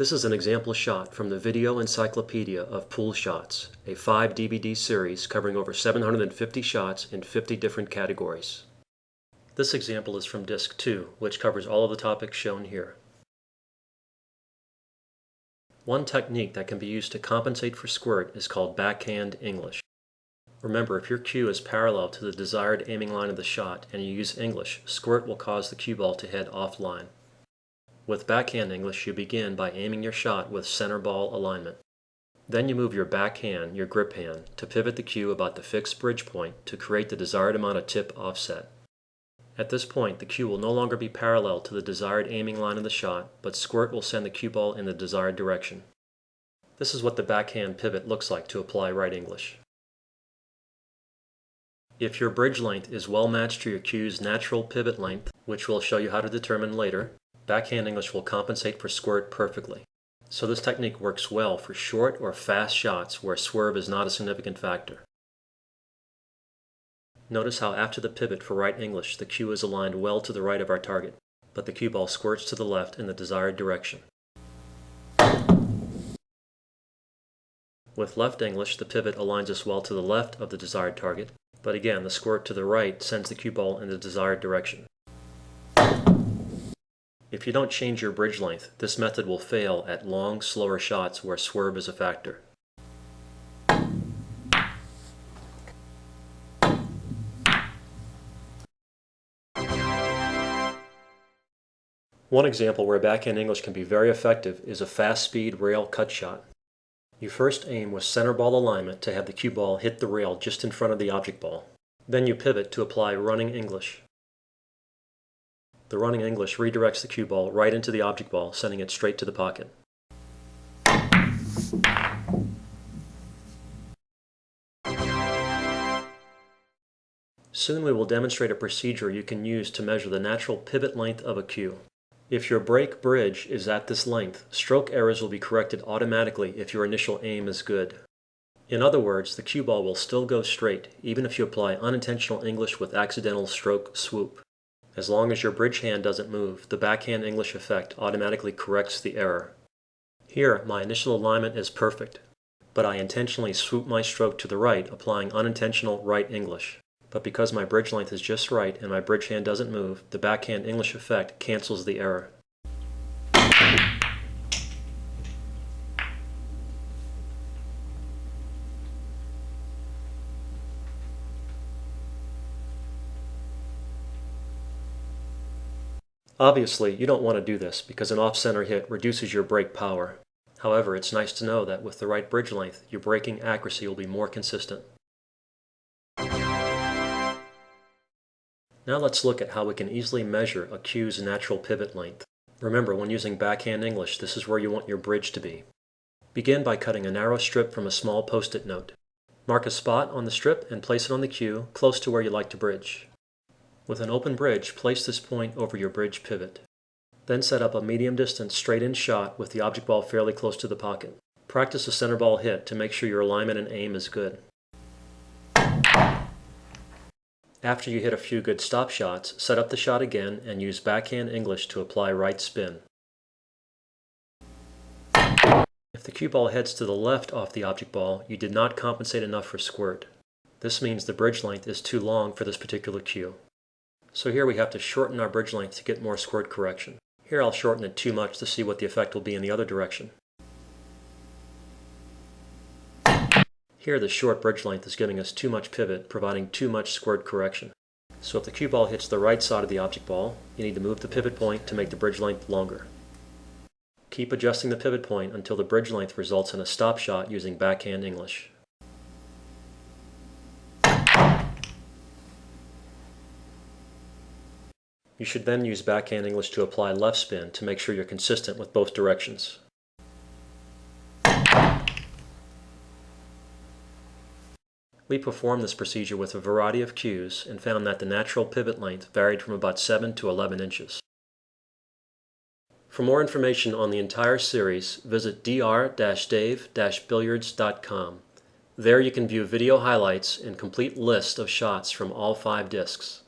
This is an example shot from the Video Encyclopedia of Pool Shots, a 5-DVD series covering over 750 shots in 50 different categories. This example is from Disc 2, which covers all of the topics shown here. One technique that can be used to compensate for squirt is called backhand English. Remember, if your cue is parallel to the desired aiming line of the shot and you use English, squirt will cause the cue ball to head offline. With backhand English, you begin by aiming your shot with center ball alignment. Then you move your backhand, your grip hand, to pivot the cue about the fixed bridge point to create the desired amount of tip offset. At this point, the cue will no longer be parallel to the desired aiming line of the shot, but squirt will send the cue ball in the desired direction. This is what the backhand pivot looks like to apply right English. If your bridge length is well matched to your cue's natural pivot length, which we'll show you how to determine later, backhand English will compensate for squirt perfectly. So this technique works well for short or fast shots where swerve is not a significant factor. Notice how after the pivot for right English, the cue is aligned well to the right of our target, but the cue ball squirts to the left in the desired direction. With left English, the pivot aligns us well to the left of the desired target, but again, the squirt to the right sends the cue ball in the desired direction. If you don't change your bridge length, this method will fail at long, slower shots where swerve is a factor. One example where backhand English can be very effective is a fast-speed rail cut shot. You first aim with center ball alignment to have the cue ball hit the rail just in front of the object ball. Then you pivot to apply running English. The running English redirects the cue ball right into the object ball, sending it straight to the pocket. Soon we will demonstrate a procedure you can use to measure the natural pivot length of a cue. If your break bridge is at this length, stroke errors will be corrected automatically if your initial aim is good. In other words, the cue ball will still go straight, even if you apply unintentional English with accidental stroke swoop. As long as your bridge hand doesn't move, the backhand English effect automatically corrects the error. Here, my initial alignment is perfect, but I intentionally swoop my stroke to the right, applying unintentional right English. But because my bridge length is just right and my bridge hand doesn't move, the backhand English effect cancels the error. Obviously, you don't want to do this because an off-center hit reduces your break power. However, it's nice to know that with the right bridge length, your breaking accuracy will be more consistent. Now let's look at how we can easily measure a cue's natural pivot length. Remember, when using backhand English, this is where you want your bridge to be. Begin by cutting a narrow strip from a small post-it note. Mark a spot on the strip and place it on the cue, close to where you like to bridge. With an open bridge, place this point over your bridge pivot. Then set up a medium distance straight-in shot with the object ball fairly close to the pocket. Practice a center ball hit to make sure your alignment and aim is good. After you hit a few good stop shots, set up the shot again and use backhand English to apply right spin. If the cue ball heads to the left off the object ball, you did not compensate enough for squirt. This means the bridge length is too long for this particular cue. So here we have to shorten our bridge length to get more squirt correction. Here I'll shorten it too much to see what the effect will be in the other direction. Here the short bridge length is giving us too much pivot, providing too much squirt correction. So if the cue ball hits the right side of the object ball, you need to move the pivot point to make the bridge length longer. Keep adjusting the pivot point until the bridge length results in a stop shot using backhand English. You should then use backhand English to apply left spin to make sure you're consistent with both directions. We performed this procedure with a variety of cues and found that the natural pivot length varied from about 7 to 11 inches. For more information on the entire series, visit DrDaveBilliards.com. There you can view video highlights and complete list of shots from all 5 discs.